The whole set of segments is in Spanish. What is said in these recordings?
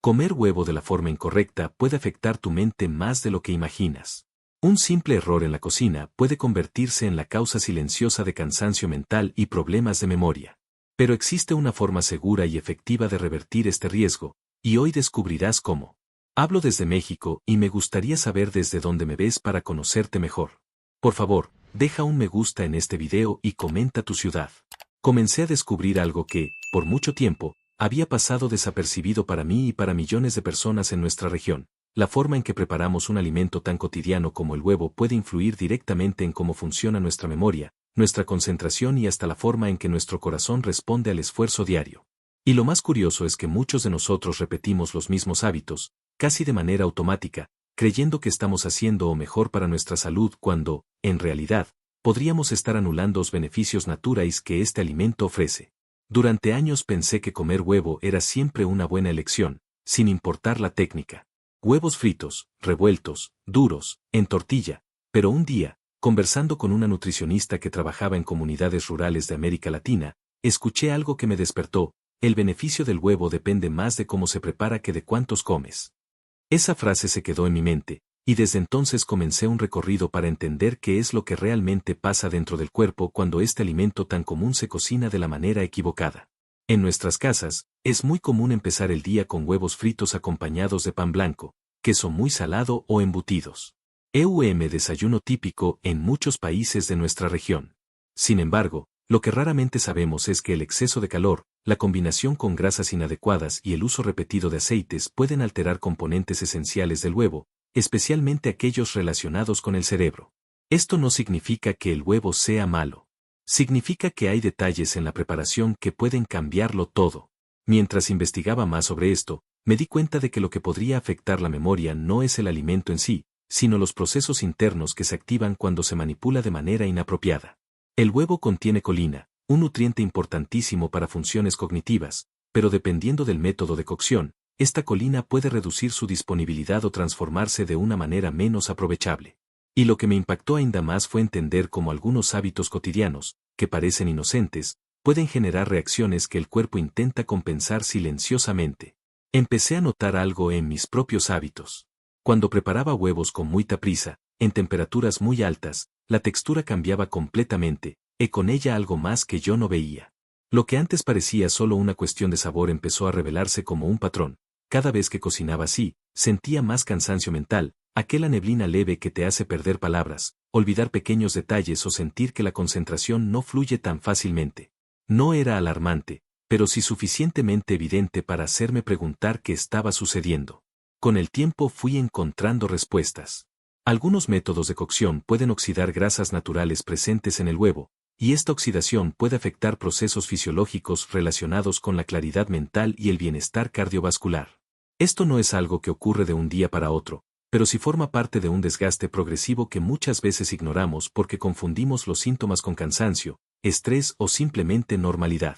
Comer huevo de la forma incorrecta puede afectar tu mente más de lo que imaginas. Un simple error en la cocina puede convertirse en la causa silenciosa de cansancio mental y problemas de memoria. Pero existe una forma segura y efectiva de revertir este riesgo, y hoy descubrirás cómo. Hablo desde México y me gustaría saber desde dónde me ves para conocerte mejor. Por favor, deja un me gusta en este video y comenta tu ciudad. Comencé a descubrir algo que, por mucho tiempo, había pasado desapercibido para mí y para millones de personas en nuestra región. La forma en que preparamos un alimento tan cotidiano como el huevo puede influir directamente en cómo funciona nuestra memoria, nuestra concentración y hasta la forma en que nuestro corazón responde al esfuerzo diario. Y lo más curioso es que muchos de nosotros repetimos los mismos hábitos, casi de manera automática, creyendo que estamos haciendo o mejor para nuestra salud cuando, en realidad, podríamos estar anulando los beneficios naturales que este alimento ofrece. Durante años pensé que comer huevo era siempre una buena elección, sin importar la técnica. Huevos fritos, revueltos, duros, en tortilla, pero un día, conversando con una nutricionista que trabajaba en comunidades rurales de América Latina, escuché algo que me despertó: el beneficio del huevo depende más de cómo se prepara que de cuántos comes. Esa frase se quedó en mi mente, y desde entonces comencé un recorrido para entender qué es lo que realmente pasa dentro del cuerpo cuando este alimento tan común se cocina de la manera equivocada. En nuestras casas, es muy común empezar el día con huevos fritos acompañados de pan blanco, queso muy salado o embutidos. Desayuno típico en muchos países de nuestra región. Sin embargo, lo que raramente sabemos es que el exceso de calor, la combinación con grasas inadecuadas y el uso repetido de aceites pueden alterar componentes esenciales del huevo, especialmente aquellos relacionados con el cerebro. Esto no significa que el huevo sea malo. Significa que hay detalles en la preparación que pueden cambiarlo todo. Mientras investigaba más sobre esto, me di cuenta de que lo que podría afectar la memoria no es el alimento en sí, sino los procesos internos que se activan cuando se manipula de manera inapropiada. El huevo contiene colina, un nutriente importantísimo para funciones cognitivas, pero dependiendo del método de cocción, esta colina puede reducir su disponibilidad o transformarse de una manera menos aprovechable. Y lo que me impactó ainda más fue entender cómo algunos hábitos cotidianos, que parecen inocentes, pueden generar reacciones que el cuerpo intenta compensar silenciosamente. Empecé a notar algo en mis propios hábitos. Cuando preparaba huevos con mucha prisa, en temperaturas muy altas, la textura cambiaba completamente, y con ella algo más que yo no veía. Lo que antes parecía solo una cuestión de sabor empezó a revelarse como un patrón. Cada vez que cocinaba así, sentía más cansancio mental, aquella neblina leve que te hace perder palabras, olvidar pequeños detalles o sentir que la concentración no fluye tan fácilmente. No era alarmante, pero sí suficientemente evidente para hacerme preguntar qué estaba sucediendo. Con el tiempo fui encontrando respuestas. Algunos métodos de cocción pueden oxidar grasas naturales presentes en el huevo, y esta oxidación puede afectar procesos fisiológicos relacionados con la claridad mental y el bienestar cardiovascular. Esto no es algo que ocurre de un día para otro, pero sí forma parte de un desgaste progresivo que muchas veces ignoramos porque confundimos los síntomas con cansancio, estrés o simplemente normalidad.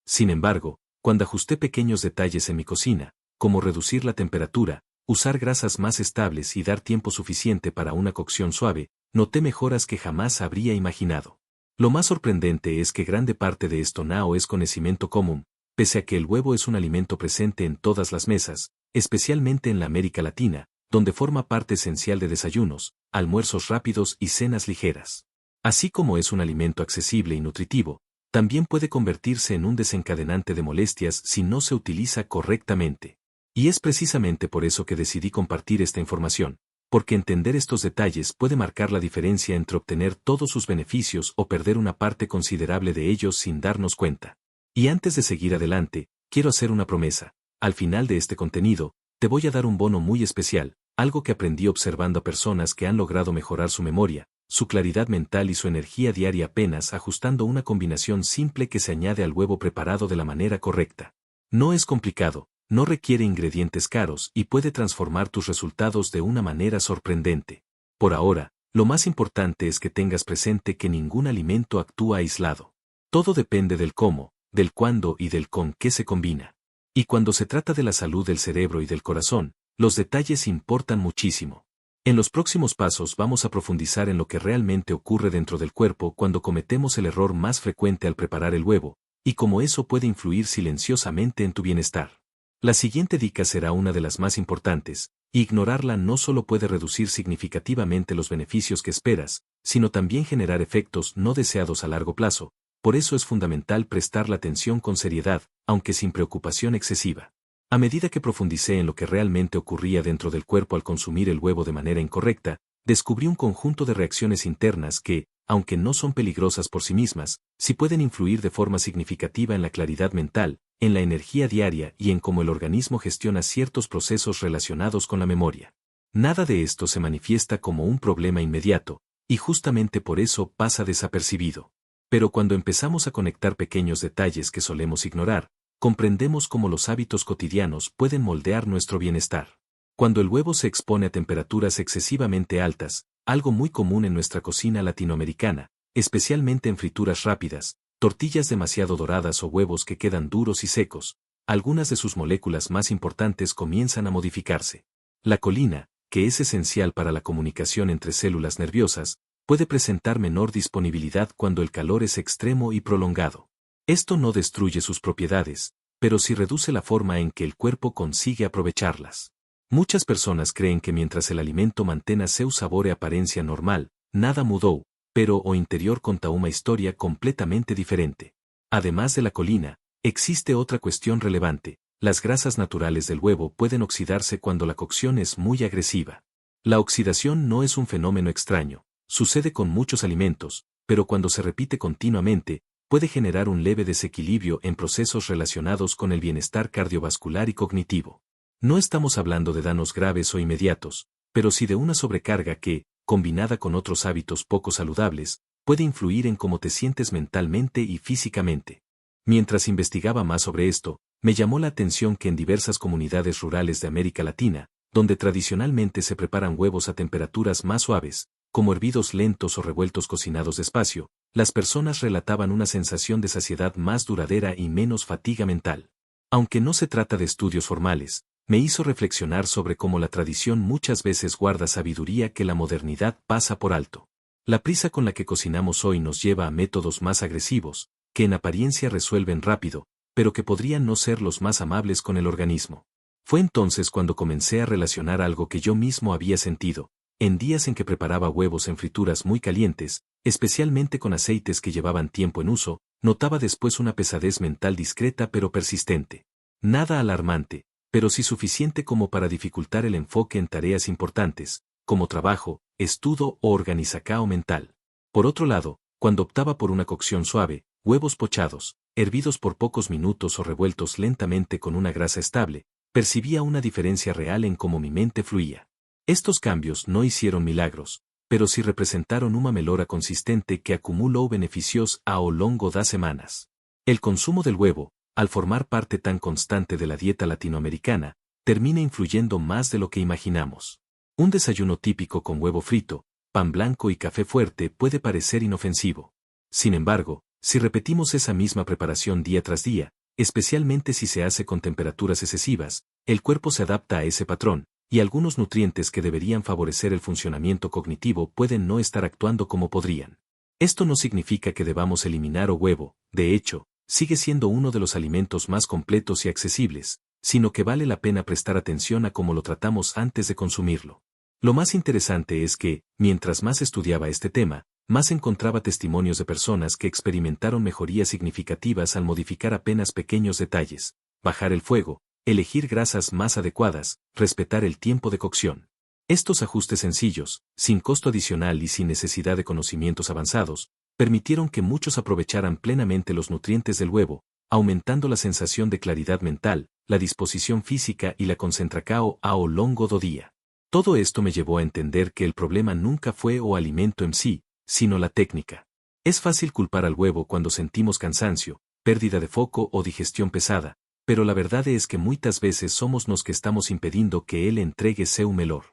Sin embargo, cuando ajusté pequeños detalles en mi cocina, como reducir la temperatura, usar grasas más estables y dar tiempo suficiente para una cocción suave, noté mejoras que jamás habría imaginado. Lo más sorprendente es que grande parte de esto no es conocimiento común, pese a que el huevo es un alimento presente en todas las mesas, especialmente en la América Latina, donde forma parte esencial de desayunos, almuerzos rápidos y cenas ligeras. Así como es un alimento accesible y nutritivo, también puede convertirse en un desencadenante de molestias si no se utiliza correctamente. Y es precisamente por eso que decidí compartir esta información, porque entender estos detalles puede marcar la diferencia entre obtener todos sus beneficios o perder una parte considerable de ellos sin darnos cuenta. Y antes de seguir adelante, quiero hacer una promesa. Al final de este contenido, te voy a dar un bono muy especial, algo que aprendí observando a personas que han logrado mejorar su memoria, su claridad mental y su energía diaria apenas ajustando una combinación simple que se añade al huevo preparado de la manera correcta. No es complicado, no requiere ingredientes caros y puede transformar tus resultados de una manera sorprendente. Por ahora, lo más importante es que tengas presente que ningún alimento actúa aislado. Todo depende del cómo, del cuándo y del con qué se combina. Y cuando se trata de la salud del cerebro y del corazón, los detalles importan muchísimo. En los próximos pasos vamos a profundizar en lo que realmente ocurre dentro del cuerpo cuando cometemos el error más frecuente al preparar el huevo, y cómo eso puede influir silenciosamente en tu bienestar. La siguiente dica será una de las más importantes, y ignorarla no solo puede reducir significativamente los beneficios que esperas, sino también generar efectos no deseados a largo plazo. Por eso es fundamental prestar la atención con seriedad, aunque sin preocupación excesiva. A medida que profundicé en lo que realmente ocurría dentro del cuerpo al consumir el huevo de manera incorrecta, descubrí un conjunto de reacciones internas que, aunque no son peligrosas por sí mismas, sí pueden influir de forma significativa en la claridad mental, en la energía diaria y en cómo el organismo gestiona ciertos procesos relacionados con la memoria. Nada de esto se manifiesta como un problema inmediato, y justamente por eso pasa desapercibido. Pero cuando empezamos a conectar pequeños detalles que solemos ignorar, comprendemos cómo los hábitos cotidianos pueden moldear nuestro bienestar. Cuando el huevo se expone a temperaturas excesivamente altas, algo muy común en nuestra cocina latinoamericana, especialmente en frituras rápidas, tortillas demasiado doradas o huevos que quedan duros y secos, algunas de sus moléculas más importantes comienzan a modificarse. La colina, que es esencial para la comunicación entre células nerviosas, puede presentar menor disponibilidad cuando el calor es extremo y prolongado. Esto no destruye sus propiedades, pero sí reduce la forma en que el cuerpo consigue aprovecharlas. Muchas personas creen que mientras el alimento mantenga su sabor y apariencia normal, nada mudó, pero o interior conta una historia completamente diferente. Además de la colina, existe otra cuestión relevante: las grasas naturales del huevo pueden oxidarse cuando la cocción es muy agresiva. La oxidación no es un fenómeno extraño, sucede con muchos alimentos, pero cuando se repite continuamente, puede generar un leve desequilibrio en procesos relacionados con el bienestar cardiovascular y cognitivo. No estamos hablando de daños graves o inmediatos, pero sí de una sobrecarga que, combinada con otros hábitos poco saludables, puede influir en cómo te sientes mentalmente y físicamente. Mientras investigaba más sobre esto, me llamó la atención que en diversas comunidades rurales de América Latina, donde tradicionalmente se preparan huevos a temperaturas más suaves, como hervidos lentos o revueltos cocinados despacio, las personas relataban una sensación de saciedad más duradera y menos fatiga mental. Aunque no se trata de estudios formales, me hizo reflexionar sobre cómo la tradición muchas veces guarda sabiduría que la modernidad pasa por alto. La prisa con la que cocinamos hoy nos lleva a métodos más agresivos, que en apariencia resuelven rápido, pero que podrían no ser los más amables con el organismo. Fue entonces cuando comencé a relacionar algo que yo mismo había sentido. En días en que preparaba huevos en frituras muy calientes, especialmente con aceites que llevaban tiempo en uso, notaba después una pesadez mental discreta pero persistente. Nada alarmante, pero sí suficiente como para dificultar el enfoque en tareas importantes, como trabajo, estudio o organizacao mental. Por otro lado, cuando optaba por una cocción suave, huevos pochados, hervidos por pocos minutos o revueltos lentamente con una grasa estable, percibía una diferencia real en cómo mi mente fluía. Estos cambios no hicieron milagros, pero sí representaron una melhora consistente que acumuló beneficios a lo longo de semanas. El consumo del huevo, al formar parte tan constante de la dieta latinoamericana, termina influyendo más de lo que imaginamos. Un desayuno típico con huevo frito, pan blanco y café fuerte puede parecer inofensivo. Sin embargo, si repetimos esa misma preparación día tras día, especialmente si se hace con temperaturas excesivas, el cuerpo se adapta a ese patrón, y algunos nutrientes que deberían favorecer el funcionamiento cognitivo pueden no estar actuando como podrían. Esto no significa que debamos eliminar o huevo, de hecho, sigue siendo uno de los alimentos más completos y accesibles, sino que vale la pena prestar atención a cómo lo tratamos antes de consumirlo. Lo más interesante es que, mientras más estudiaba este tema, más encontraba testimonios de personas que experimentaron mejorías significativas al modificar apenas pequeños detalles, bajar el fuego, elegir grasas más adecuadas, respetar el tiempo de cocción. Estos ajustes sencillos, sin costo adicional y sin necesidad de conocimientos avanzados, permitieron que muchos aprovecharan plenamente los nutrientes del huevo, aumentando la sensación de claridad mental, la disposición física y la concentración a lo longo do día. Todo esto me llevó a entender que el problema nunca fue o alimento en sí, sino la técnica. Es fácil culpar al huevo cuando sentimos cansancio, pérdida de foco o digestión pesada, pero la verdad es que muchas veces somos los que estamos impidiendo que él entregue seu melhor.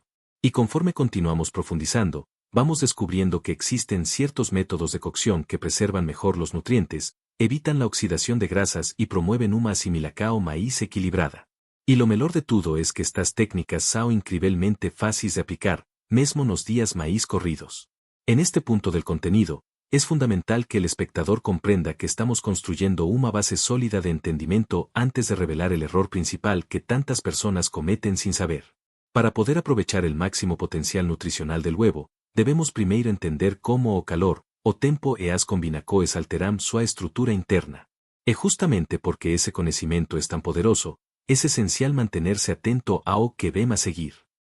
Y conforme continuamos profundizando, vamos descubriendo que existen ciertos métodos de cocción que preservan mejor los nutrientes, evitan la oxidación de grasas y promueven una asimilación maíz equilibrada. Y lo melhor de todo es que estas técnicas son increíblemente fáciles de aplicar, mesmo nos días maíz corridos. En este punto del contenido, es fundamental que el espectador comprenda que estamos construyendo una base sólida de entendimiento antes de revelar el error principal que tantas personas cometen sin saber. Para poder aprovechar el máximo potencial nutricional del huevo, debemos primero entender cómo o calor, o tempo e as combinacoes alteram sua estructura interna. E justamente porque ese conocimiento es tan poderoso, es esencial mantenerse atento a o que vem a seguir.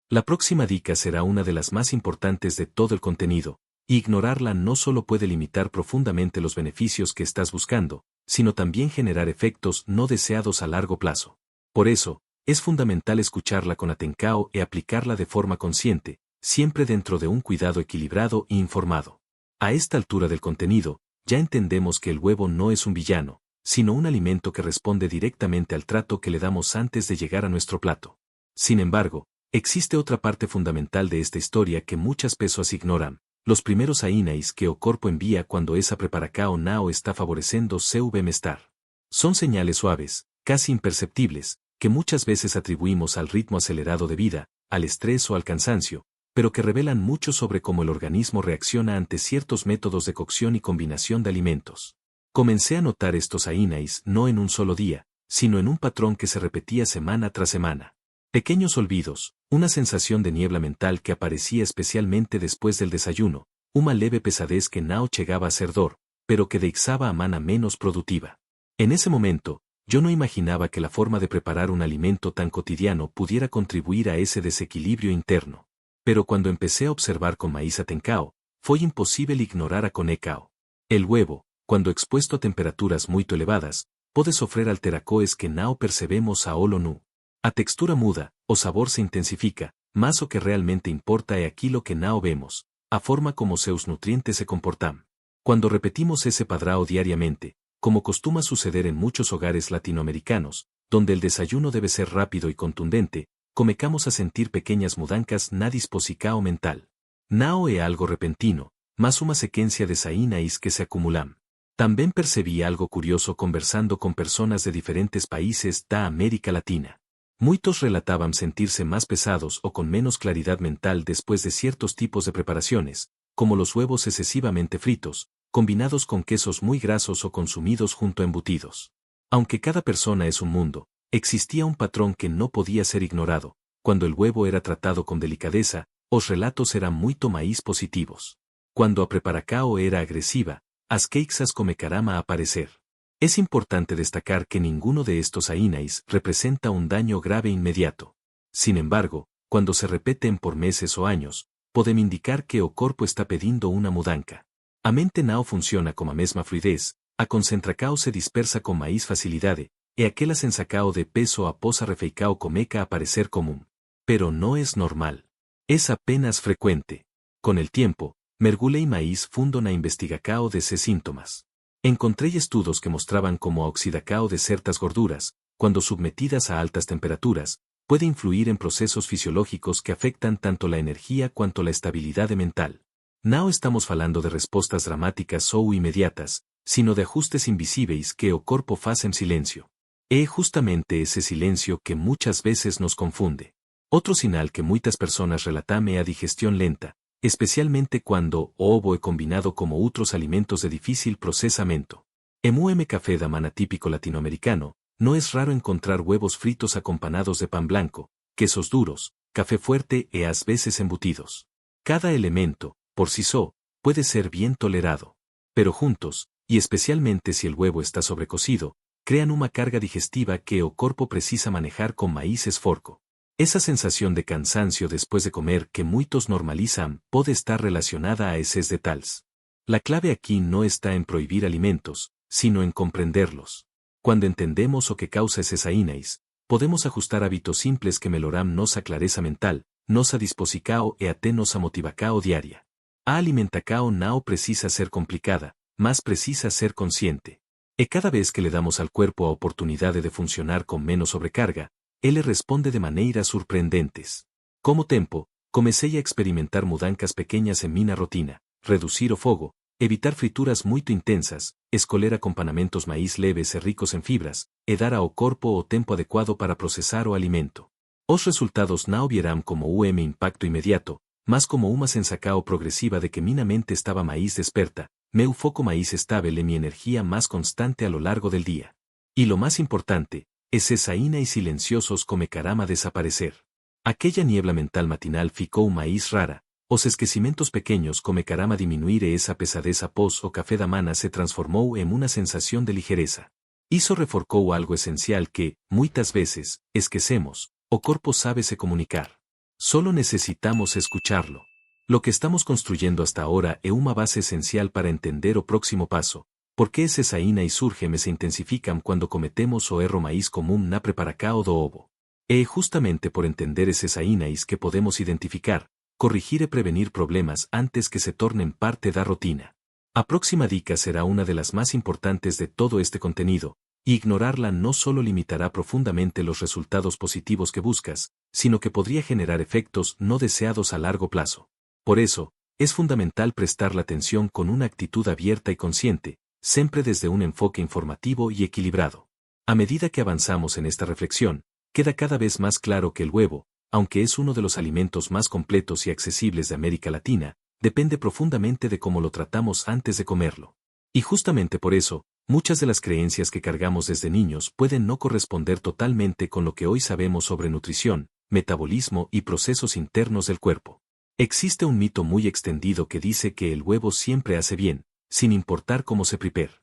La próxima dica será una de las más importantes de todo el contenido, y ignorarla no solo puede limitar profundamente los beneficios que estás buscando, sino también generar efectos no deseados a largo plazo. Por eso, es fundamental escucharla con atencao e aplicarla de forma consciente, siempre dentro de un cuidado equilibrado e informado. A esta altura del contenido, ya entendemos que el huevo no es un villano, sino un alimento que responde directamente al trato que le damos antes de llegar a nuestro plato. Sin embargo, existe otra parte fundamental de esta historia que muchas personas ignoran, los primeros sinais que o corpo envía cuando esa preparacao nao está favoreciendo seu bienestar. Son señales suaves, casi imperceptibles, que muchas veces atribuimos al ritmo acelerado de vida, al estrés o al cansancio, pero que revelan mucho sobre cómo el organismo reacciona ante ciertos métodos de cocción y combinación de alimentos. Comencé a notar estos sinais no en un solo día, sino en un patrón que se repetía semana tras semana. Pequeños olvidos, una sensación de niebla mental que aparecía especialmente después del desayuno, una leve pesadez que no llegaba a ser dor, pero que deixaba a mana menos productiva. En ese momento, yo no imaginaba que la forma de preparar un alimento tan cotidiano pudiera contribuir a ese desequilibrio interno. Pero cuando empecé a observar con maíz atencao, fue imposible ignorar a conecao. El huevo, cuando expuesto a temperaturas muy elevadas, puede sofrer alteracoes que no percebemos a olo nu. A textura muda, o sabor se intensifica, más o que realmente importa aquí lo que no vemos, a forma como seus nutrientes se comportan. Cuando repetimos ese padrao diariamente, como costuma suceder en muchos hogares latinoamericanos, donde el desayuno debe ser rápido y contundente, comecamos a sentir pequeñas mudancas na disposicao mental. Nao é algo repentino, más una sequencia de sinais que se acumulan. También percibí algo curioso conversando con personas de diferentes países da América Latina. Muchos relataban sentirse más pesados o con menos claridad mental después de ciertos tipos de preparaciones, como los huevos excesivamente fritos, combinados con quesos muy grasos o consumidos junto a embutidos. Aunque cada persona es un mundo, existía un patrón que no podía ser ignorado. Cuando el huevo era tratado con delicadeza, los relatos eran muy maíz positivos. Cuando a preparacao era agresiva, as queixas comecarama a aparecer. Es importante destacar que ninguno de estos sinais representa un daño grave inmediato. Sin embargo, cuando se repiten por meses o años, podem indicar que o corpo está pedindo una mudanca. A mente nao funciona con a mesma fluidez, a concentracao se dispersa con maíz facilidade, e aquela sensacao de peso após a refeicao comeca aparecer común. Pero no es normal. Es apenas frecuente. Con el tiempo, mergulei maíz fundo na investigacao de ces síntomas. Encontré estudos que mostraban cómo a oxidacao de ciertas gorduras, cuando submetidas a altas temperaturas, puede influir en procesos fisiológicos que afectan tanto la energía cuanto la estabilidad mental. No estamos falando de respuestas dramáticas o inmediatas, sino de ajustes invisibles que o corpo faz en silencio. Es justamente ese silencio que muchas veces nos confunde. Otro sinal que muchas personas relatan é a digestión lenta, especialmente cuando o ovo é combinado como otros alimentos de difícil procesamiento. En café da mana típico latinoamericano, no es raro encontrar huevos fritos acompañados de pan blanco, quesos duros, café fuerte e a veces embutidos. Cada elemento, por sí solo, puede ser bien tolerado. Pero juntos, y especialmente si el huevo está sobrecocido, crean una carga digestiva que o corpo precisa manejar con maíz esforco. Esa sensación de cansancio después de comer que muchos normalizan puede estar relacionada a esos detalles. La clave aquí no está en prohibir alimentos, sino en comprenderlos. Cuando entendemos o que causa esos sinais, podemos ajustar hábitos simples que mejoran nosa clareza mental, nosa disposicao e até nosa motivacao diaria. A alimentacao no precisa ser complicada, más precisa ser consciente. E cada vez que le damos al cuerpo a oportunidad de funcionar con menos sobrecarga, él le responde de maneiras sorprendentes. Como tempo, comencé a experimentar mudancas pequeñas en mina rutina, reducir o fogo, evitar frituras muy intensas, escoler acompañamentos maíz leves e ricos en fibras, e dar ao corpo o tempo adecuado para procesar o alimento. Os resultados no vieran como impacto inmediato, más como una sensacao progresiva de que mina mente estaba maíz desperta, meu foco maíz estable mi energía más constante a lo largo del día. Y lo más importante, esa y silenciosos come carama desaparecer. Aquella niebla mental matinal ficou maíz rara, os esquecimentos pequeños come carama diminuire esa pesadez após o café da mana se transformou en una sensación de ligereza. Iso reforcou algo esencial que, muitas veces, esquecemos, o corpo sabe se comunicar. Solo necesitamos escucharlo. Lo que estamos construyendo hasta ahora é uma base esencial para entender o próximo paso, porque ese saína y surgeme se intensifican cuando cometemos o erro maíz común na preparacao do ovo. E justamente por entender ese saínaís que podemos identificar, corregir e prevenir problemas antes que se tornen parte da rotina. A próxima dica será una de las más importantes de todo este contenido, y ignorarla no solo limitará profundamente los resultados positivos que buscas, sino que podría generar efectos no deseados a largo plazo. Por eso, es fundamental prestar la atención con una actitud abierta y consciente, siempre desde un enfoque informativo y equilibrado. A medida que avanzamos en esta reflexión, queda cada vez más claro que el huevo, aunque es uno de los alimentos más completos y accesibles de América Latina, depende profundamente de cómo lo tratamos antes de comerlo. Y justamente por eso, muchas de las creencias que cargamos desde niños pueden no corresponder totalmente con lo que hoy sabemos sobre nutrición, metabolismo y procesos internos del cuerpo. Existe un mito muy extendido que dice que el huevo siempre hace bien, sin importar cómo se prepare.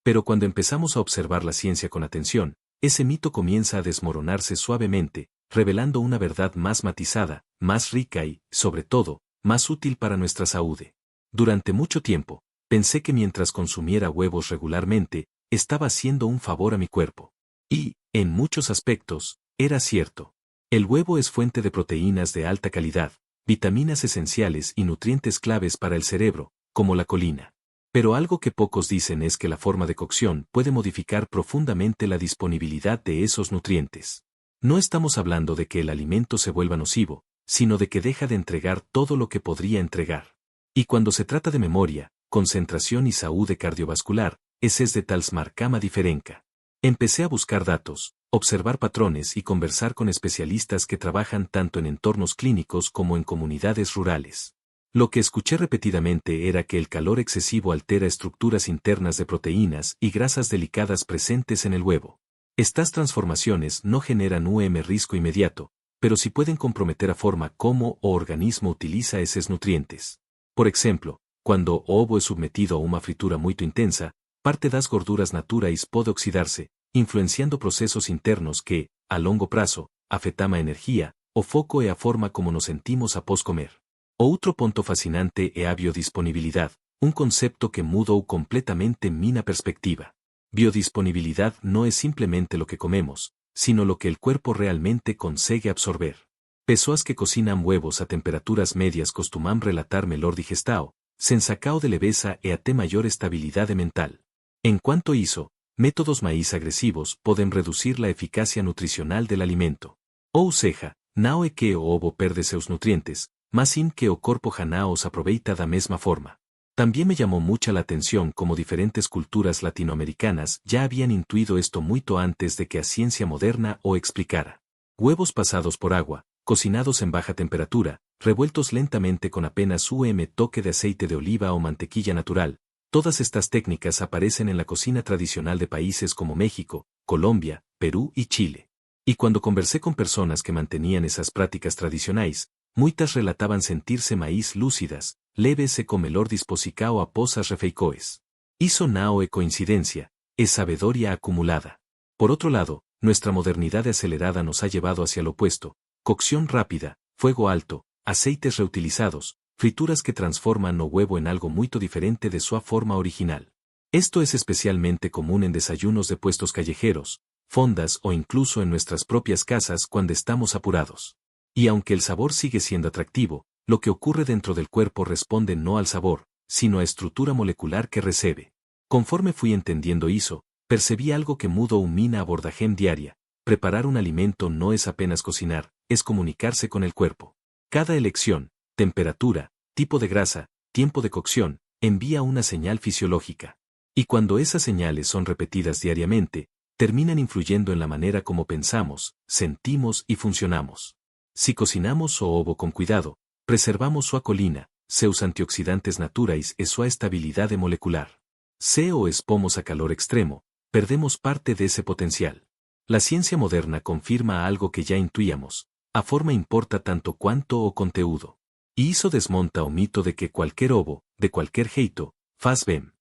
Pero cuando empezamos a observar la ciencia con atención, ese mito comienza a desmoronarse suavemente, revelando una verdad más matizada, más rica y, sobre todo, más útil para nuestra salud. Durante mucho tiempo, pensé que mientras consumiera huevos regularmente, estaba haciendo un favor a mi cuerpo. Y, en muchos aspectos, era cierto. El huevo es fuente de proteínas de alta calidad, vitaminas esenciales y nutrientes claves para el cerebro, como la colina. Pero algo que pocos dicen es que la forma de cocción puede modificar profundamente la disponibilidad de esos nutrientes. No estamos hablando de que el alimento se vuelva nocivo, sino de que deja de entregar todo lo que podría entregar. Y cuando se trata de memoria, concentración y salud cardiovascular, ese es de tals marcama diferenca. Empecé a buscar datos, observar patrones y conversar con especialistas que trabajan tanto en entornos clínicos como en comunidades rurales. Lo que escuché repetidamente era que el calor excesivo altera estructuras internas de proteínas y grasas delicadas presentes en el huevo. Estas transformaciones no generan un riesgo inmediato, pero sí pueden comprometer a forma como o organismo utiliza esos nutrientes. Por ejemplo, cuando o ovo es sometido a una fritura muy intensa, parte das gorduras naturais pode oxidarse, influenciando procesos internos que, a longo prazo, afetam a energía, o foco e a forma como nos sentimos após comer. Outro ponto fascinante é a biodisponibilidad, un concepto que mudou completamente minha perspectiva. Biodisponibilidad no es simplemente lo que comemos, sino lo que el cuerpo realmente consigue absorber. Pessoas que cocinan huevos a temperaturas medias costumam relatar melhor digestao, sensacao de leveza e até mayor estabilidad mental. En cuanto hizo, métodos maíz agresivos pueden reducir la eficacia nutricional del alimento. Ou seja, não é que o ovo perde seus nutrientes, mas sim que o corpo já os aproveita da mesma forma. También me llamó mucha la atención cómo diferentes culturas latinoamericanas ya habían intuido esto mucho antes de que a ciencia moderna o explicara. Huevos pasados por agua, cocinados en baja temperatura, revueltos lentamente con apenas un toque de aceite de oliva o mantequilla natural. Todas estas técnicas aparecen en la cocina tradicional de países como México, Colombia, Perú y Chile. Y cuando conversé con personas que mantenían esas prácticas tradicionales, muitas relataban sentirse maíz lúcidas, leves e con melhor disposicao após as refeicoes. Iso não é coincidencia, es sabedoria acumulada. Por otro lado, nuestra modernidad acelerada nos ha llevado hacia lo opuesto, cocción rápida, fuego alto, aceites reutilizados, frituras que transforman o huevo en algo muy diferente de su forma original. Esto es especialmente común en desayunos de puestos callejeros, fondas o incluso en nuestras propias casas cuando estamos apurados. Y aunque el sabor sigue siendo atractivo, lo que ocurre dentro del cuerpo responde no al sabor, sino a estructura molecular que recibe. Conforme fui entendiendo eso, percibí algo que mudó mina abordajem diaria. Preparar un alimento no es apenas cocinar, es comunicarse con el cuerpo. Cada elección, temperatura, tipo de grasa, tiempo de cocción, envía una señal fisiológica. Y cuando esas señales son repetidas diariamente, terminan influyendo en la manera como pensamos, sentimos y funcionamos. Si cocinamos o ovo con cuidado, preservamos su colina, seus antioxidantes naturais e sua estabilidade molecular. Se o expomos a calor extremo, perdemos parte de ese potencial. La ciencia moderna confirma algo que ya intuíamos, a forma importa tanto quanto o conteúdo. E isso desmonta o mito de que qualquer ovo, de qualquer jeito, faz bem.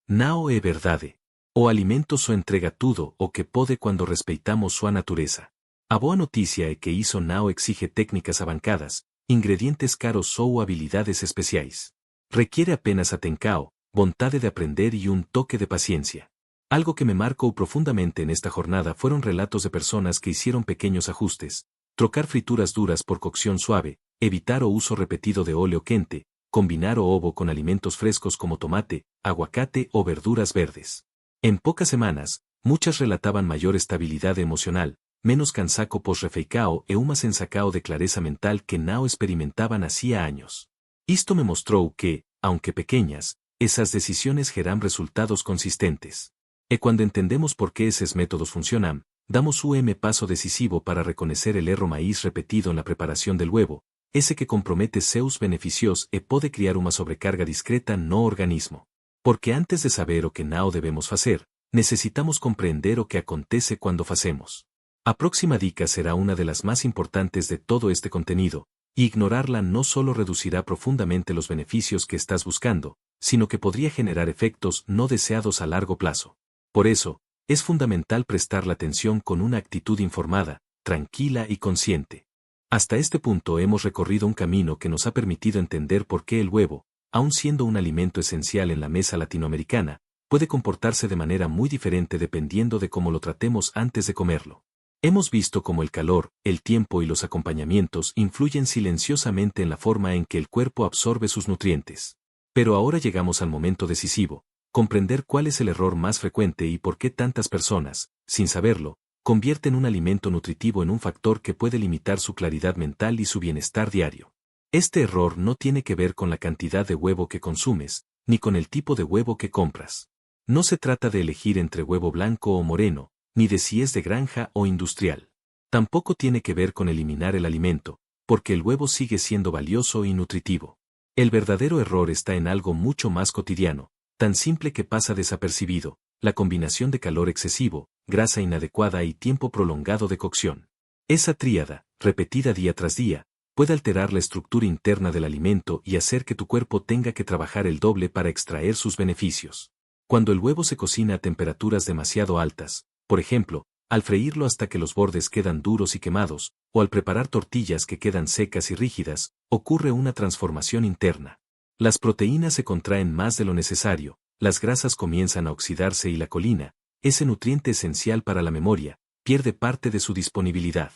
Não é verdade. O alimento só entrega tudo o que pode quando respeitamos sua natureza. A boa notícia é que isso não exige técnicas avançadas, ingredientes caros ou habilidades especiais. Requiere apenas atenção, vontade de aprender e toque de paciencia. Algo que me marcó profundamente en esta jornada fueron relatos de personas que hicieron pequeños ajustes, trocar frituras duras por cocción suave, evitar o uso repetido de óleo quente, combinar o ovo con alimentos frescos como tomate, aguacate o verduras verdes. En pocas semanas, muchas relataban mayor estabilidad emocional, menos cansaco pós-refeição e uma sensação de clareza mental que não experimentaban hacía años. Esto me mostró que, aunque pequeñas, esas decisiones geran resultados consistentes. E cuando entendemos por qué esos métodos funcionan, damos un paso decisivo para reconocer el erro maíz repetido en la preparación del huevo, ese que compromete seus beneficios e pode criar una sobrecarga discreta no organismo. Porque antes de saber o que não debemos hacer, necesitamos comprender o que acontece cuando facemos. A próxima dica será una de las más importantes de todo este contenido, y ignorarla no solo reducirá profundamente los beneficios que estás buscando, sino que podría generar efectos no deseados a largo plazo. Por eso, es fundamental prestar la atención con una actitud informada, tranquila y consciente. Hasta este punto hemos recorrido un camino que nos ha permitido entender por qué el huevo, aun siendo un alimento esencial en la mesa latinoamericana, puede comportarse de manera muy diferente dependiendo de cómo lo tratemos antes de comerlo. Hemos visto cómo el calor, el tiempo y los acompañamientos influyen silenciosamente en la forma en que el cuerpo absorbe sus nutrientes. Pero ahora llegamos al momento decisivo. Comprender cuál es el error más frecuente y por qué tantas personas, sin saberlo, convierten un alimento nutritivo en un factor que puede limitar su claridad mental y su bienestar diario. Este error no tiene que ver con la cantidad de huevo que consumes, ni con el tipo de huevo que compras. No se trata de elegir entre huevo blanco o moreno, ni de si es de granja o industrial. Tampoco tiene que ver con eliminar el alimento, porque el huevo sigue siendo valioso y nutritivo. El verdadero error está en algo mucho más cotidiano, tan simple que pasa desapercibido, la combinación de calor excesivo, grasa inadecuada y tiempo prolongado de cocción. Esa tríada, repetida día tras día, puede alterar la estructura interna del alimento y hacer que tu cuerpo tenga que trabajar el doble para extraer sus beneficios. Cuando el huevo se cocina a temperaturas demasiado altas, por ejemplo, al freírlo hasta que los bordes quedan duros y quemados, o al preparar tortillas que quedan secas y rígidas, ocurre una transformación interna. Las proteínas se contraen más de lo necesario, las grasas comienzan a oxidarse y la colina, ese nutriente esencial para la memoria, pierde parte de su disponibilidad.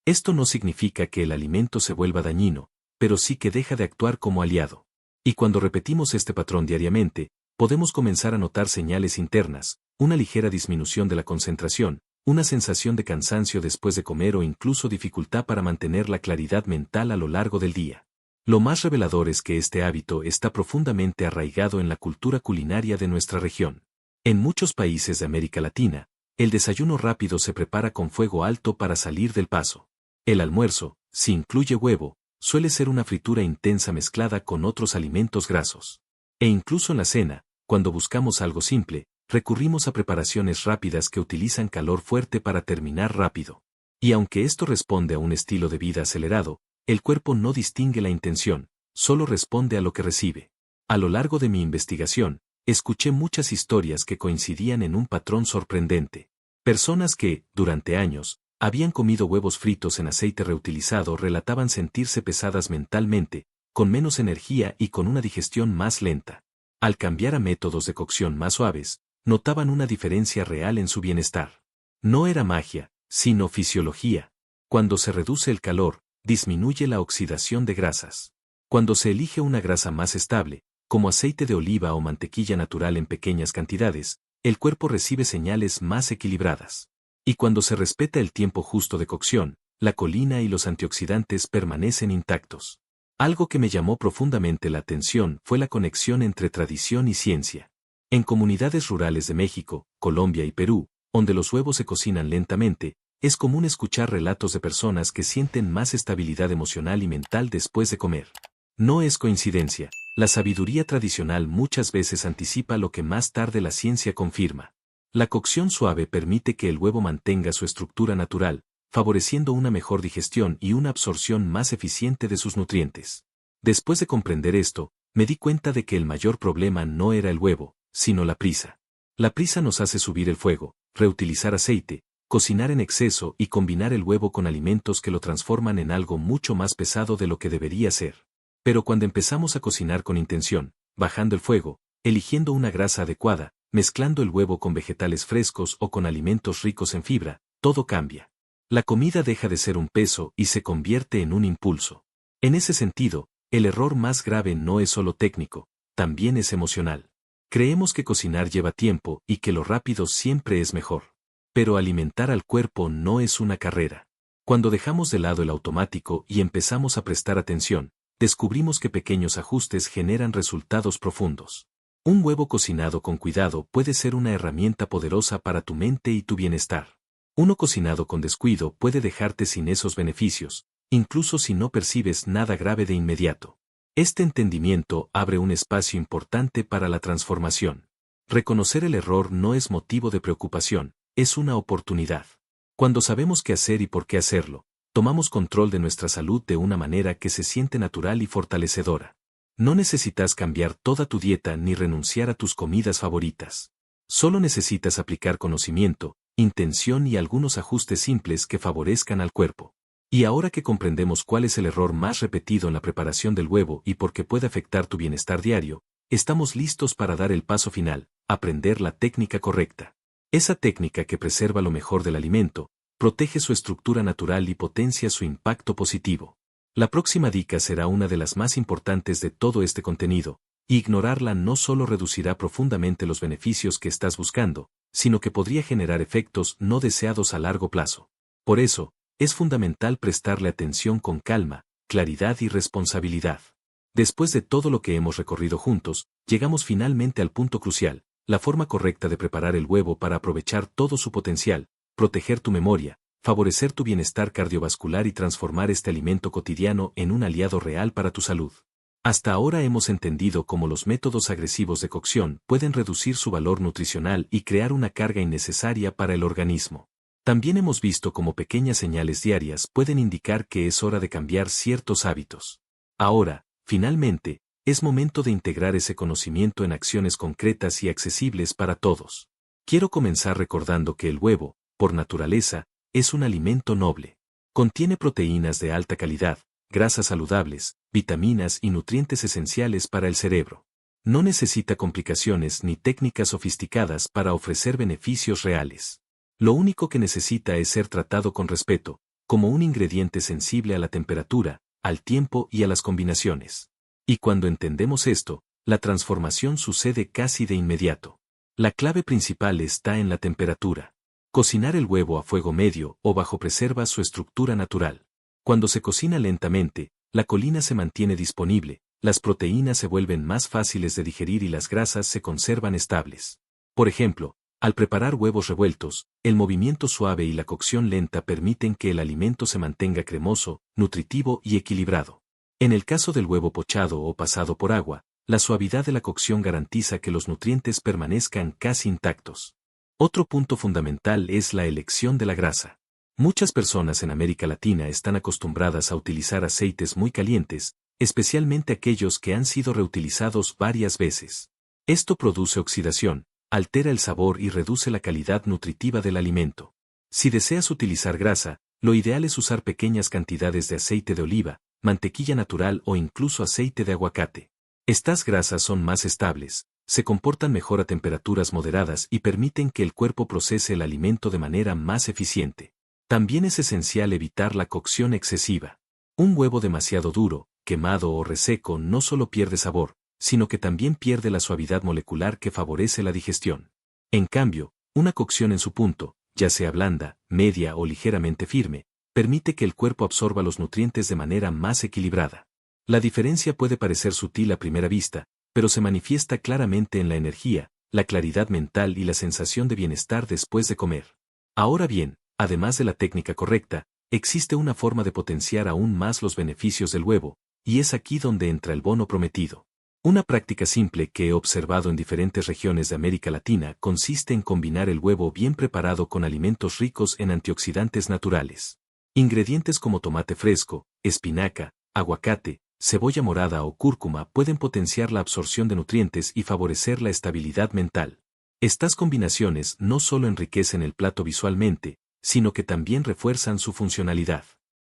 Esto no significa que el alimento se vuelva dañino, pero sí que deja de actuar como aliado. Y cuando repetimos este patrón diariamente, podemos comenzar a notar señales internas, una ligera disminución de la concentración, una sensación de cansancio después de comer o incluso dificultad para mantener la claridad mental a lo largo del día. Lo más revelador es que este hábito está profundamente arraigado en la cultura culinaria de nuestra región. En muchos países de América Latina, el desayuno rápido se prepara con fuego alto para salir del paso. El almuerzo, si incluye huevo, suele ser una fritura intensa mezclada con otros alimentos grasos. E incluso en la cena, cuando buscamos algo simple, recurrimos a preparaciones rápidas que utilizan calor fuerte para terminar rápido. Y aunque esto responde a un estilo de vida acelerado, el cuerpo no distingue la intención, solo responde a lo que recibe. A lo largo de mi investigación, escuché muchas historias que coincidían en un patrón sorprendente. Personas que, durante años, habían comido huevos fritos en aceite reutilizado relataban sentirse pesadas mentalmente, con menos energía y con una digestión más lenta. Al cambiar a métodos de cocción más suaves, notaban una diferencia real en su bienestar. No era magia, sino fisiología. Cuando se reduce el calor, disminuye la oxidación de grasas. Cuando se elige una grasa más estable, como aceite de oliva o mantequilla natural en pequeñas cantidades, el cuerpo recibe señales más equilibradas. Y cuando se respeta el tiempo justo de cocción, la colina y los antioxidantes permanecen intactos. Algo que me llamó profundamente la atención fue la conexión entre tradición y ciencia. En comunidades rurales de México, Colombia y Perú, donde los huevos se cocinan lentamente, es común escuchar relatos de personas que sienten más estabilidad emocional y mental después de comer. No es coincidencia, la sabiduría tradicional muchas veces anticipa lo que más tarde la ciencia confirma. La cocción suave permite que el huevo mantenga su estructura natural, favoreciendo una mejor digestión y una absorción más eficiente de sus nutrientes. Después de comprender esto, me di cuenta de que el mayor problema no era el huevo, sino la prisa. La prisa nos hace subir el fuego, reutilizar aceite, cocinar en exceso y combinar el huevo con alimentos que lo transforman en algo mucho más pesado de lo que debería ser. Pero cuando empezamos a cocinar con intención, bajando el fuego, eligiendo una grasa adecuada, mezclando el huevo con vegetales frescos o con alimentos ricos en fibra, todo cambia. La comida deja de ser un peso y se convierte en un impulso. En ese sentido, el error más grave no es solo técnico, también es emocional. Creemos que cocinar lleva tiempo y que lo rápido siempre es mejor. Pero alimentar al cuerpo no es una carrera. Cuando dejamos de lado el automático y empezamos a prestar atención, descubrimos que pequeños ajustes generan resultados profundos. Un huevo cocinado con cuidado puede ser una herramienta poderosa para tu mente y tu bienestar. Uno cocinado con descuido puede dejarte sin esos beneficios, incluso si no percibes nada grave de inmediato. Este entendimiento abre un espacio importante para la transformación. Reconocer el error no es motivo de preocupación, es una oportunidad. Cuando sabemos qué hacer y por qué hacerlo, tomamos control de nuestra salud de una manera que se siente natural y fortalecedora. No necesitas cambiar toda tu dieta ni renunciar a tus comidas favoritas. Solo necesitas aplicar conocimiento, intención y algunos ajustes simples que favorezcan al cuerpo. Y ahora que comprendemos cuál es el error más repetido en la preparación del huevo y por qué puede afectar tu bienestar diario, estamos listos para dar el paso final, aprender la técnica correcta. Esa técnica que preserva lo mejor del alimento, protege su estructura natural y potencia su impacto positivo. La próxima dica será una de las más importantes de todo este contenido, y ignorarla no solo reducirá profundamente los beneficios que estás buscando, sino que podría generar efectos no deseados a largo plazo. Por eso, es fundamental prestarle atención con calma, claridad y responsabilidad. Después de todo lo que hemos recorrido juntos, llegamos finalmente al punto crucial, la forma correcta de preparar el huevo para aprovechar todo su potencial, proteger tu memoria, favorecer tu bienestar cardiovascular y transformar este alimento cotidiano en un aliado real para tu salud. Hasta ahora hemos entendido cómo los métodos agresivos de cocción pueden reducir su valor nutricional y crear una carga innecesaria para el organismo. También hemos visto cómo pequeñas señales diarias pueden indicar que es hora de cambiar ciertos hábitos. Ahora, finalmente, es momento de integrar ese conocimiento en acciones concretas y accesibles para todos. Quiero comenzar recordando que el huevo, por naturaleza, es un alimento noble. Contiene proteínas de alta calidad, grasas saludables, vitaminas y nutrientes esenciales para el cerebro. No necesita complicaciones ni técnicas sofisticadas para ofrecer beneficios reales. Lo único que necesita es ser tratado con respeto, como un ingrediente sensible a la temperatura, al tiempo y a las combinaciones. Y cuando entendemos esto, la transformación sucede casi de inmediato. La clave principal está en la temperatura. Cocinar el huevo a fuego medio o bajo preserva su estructura natural. Cuando se cocina lentamente, la colina se mantiene disponible, las proteínas se vuelven más fáciles de digerir y las grasas se conservan estables. Por ejemplo, al preparar huevos revueltos, el movimiento suave y la cocción lenta permiten que el alimento se mantenga cremoso, nutritivo y equilibrado. En el caso del huevo pochado o pasado por agua, la suavidad de la cocción garantiza que los nutrientes permanezcan casi intactos. Otro punto fundamental es la elección de la grasa. Muchas personas en América Latina están acostumbradas a utilizar aceites muy calientes, especialmente aquellos que han sido reutilizados varias veces. Esto produce oxidación, altera el sabor y reduce la calidad nutritiva del alimento. Si deseas utilizar grasa, lo ideal es usar pequeñas cantidades de aceite de oliva, mantequilla natural o incluso aceite de aguacate. Estas grasas son más estables, se comportan mejor a temperaturas moderadas y permiten que el cuerpo procese el alimento de manera más eficiente. También es esencial evitar la cocción excesiva. Un huevo demasiado duro, quemado o reseco no solo pierde sabor, sino que también pierde la suavidad molecular que favorece la digestión. En cambio, una cocción en su punto, ya sea blanda, media o ligeramente firme, permite que el cuerpo absorba los nutrientes de manera más equilibrada. La diferencia puede parecer sutil a primera vista, pero se manifiesta claramente en la energía, la claridad mental y la sensación de bienestar después de comer. Ahora bien, además de la técnica correcta, existe una forma de potenciar aún más los beneficios del huevo, y es aquí donde entra el bono prometido. Una práctica simple que he observado en diferentes regiones de América Latina consiste en combinar el huevo bien preparado con alimentos ricos en antioxidantes naturales. Ingredientes como tomate fresco, espinaca, aguacate, cebolla morada o cúrcuma pueden potenciar la absorción de nutrientes y favorecer la estabilidad mental. Estas combinaciones no solo enriquecen el plato visualmente, sino que también refuerzan su funcionalidad.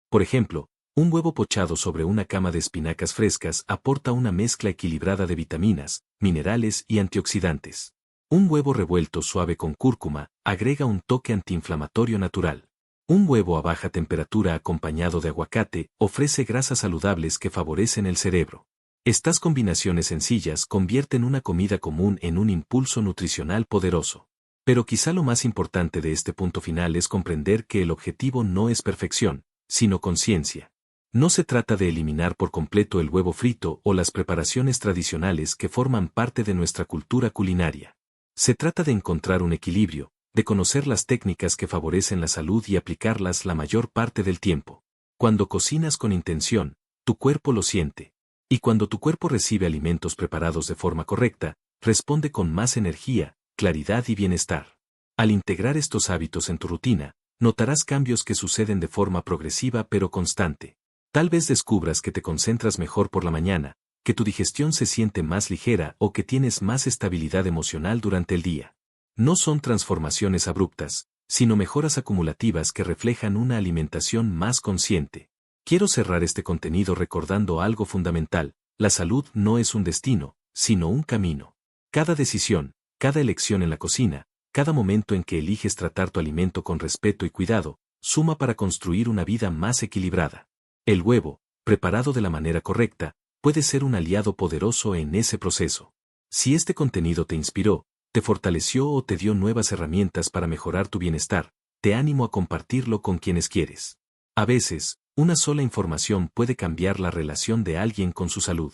Por ejemplo, un huevo pochado sobre una cama de espinacas frescas aporta una mezcla equilibrada de vitaminas, minerales y antioxidantes. Un huevo revuelto suave con cúrcuma agrega un toque antiinflamatorio natural. Un huevo a baja temperatura acompañado de aguacate ofrece grasas saludables que favorecen el cerebro. Estas combinaciones sencillas convierten una comida común en un impulso nutricional poderoso. Pero quizá lo más importante de este punto final es comprender que el objetivo no es perfección, sino conciencia. No se trata de eliminar por completo el huevo frito o las preparaciones tradicionales que forman parte de nuestra cultura culinaria. Se trata de encontrar un equilibrio, de conocer las técnicas que favorecen la salud y aplicarlas la mayor parte del tiempo. Cuando cocinas con intención, tu cuerpo lo siente. Y cuando tu cuerpo recibe alimentos preparados de forma correcta, responde con más energía, claridad y bienestar. Al integrar estos hábitos en tu rutina, notarás cambios que suceden de forma progresiva pero constante. Tal vez descubras que te concentras mejor por la mañana, que tu digestión se siente más ligera o que tienes más estabilidad emocional durante el día. No son transformaciones abruptas, sino mejoras acumulativas que reflejan una alimentación más consciente. Quiero cerrar este contenido recordando algo fundamental: la salud no es un destino, sino un camino. Cada decisión, cada elección en la cocina, cada momento en que eliges tratar tu alimento con respeto y cuidado, suma para construir una vida más equilibrada. El huevo, preparado de la manera correcta, puede ser un aliado poderoso en ese proceso. Si este contenido te inspiró, te fortaleció o te dio nuevas herramientas para mejorar tu bienestar, te animo a compartirlo con quienes quieres. A veces, una sola información puede cambiar la relación de alguien con su salud.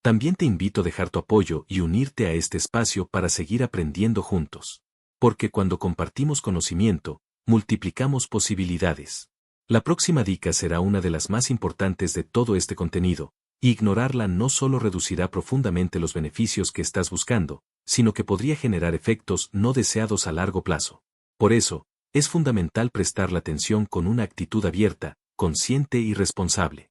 También te invito a dejar tu apoyo y unirte a este espacio para seguir aprendiendo juntos. Porque cuando compartimos conocimiento, multiplicamos posibilidades. La próxima dica será una de las más importantes de todo este contenido. Ignorarla no solo reducirá profundamente los beneficios que estás buscando, sino que podría generar efectos no deseados a largo plazo. Por eso, es fundamental prestarle atención con una actitud abierta, consciente y responsable.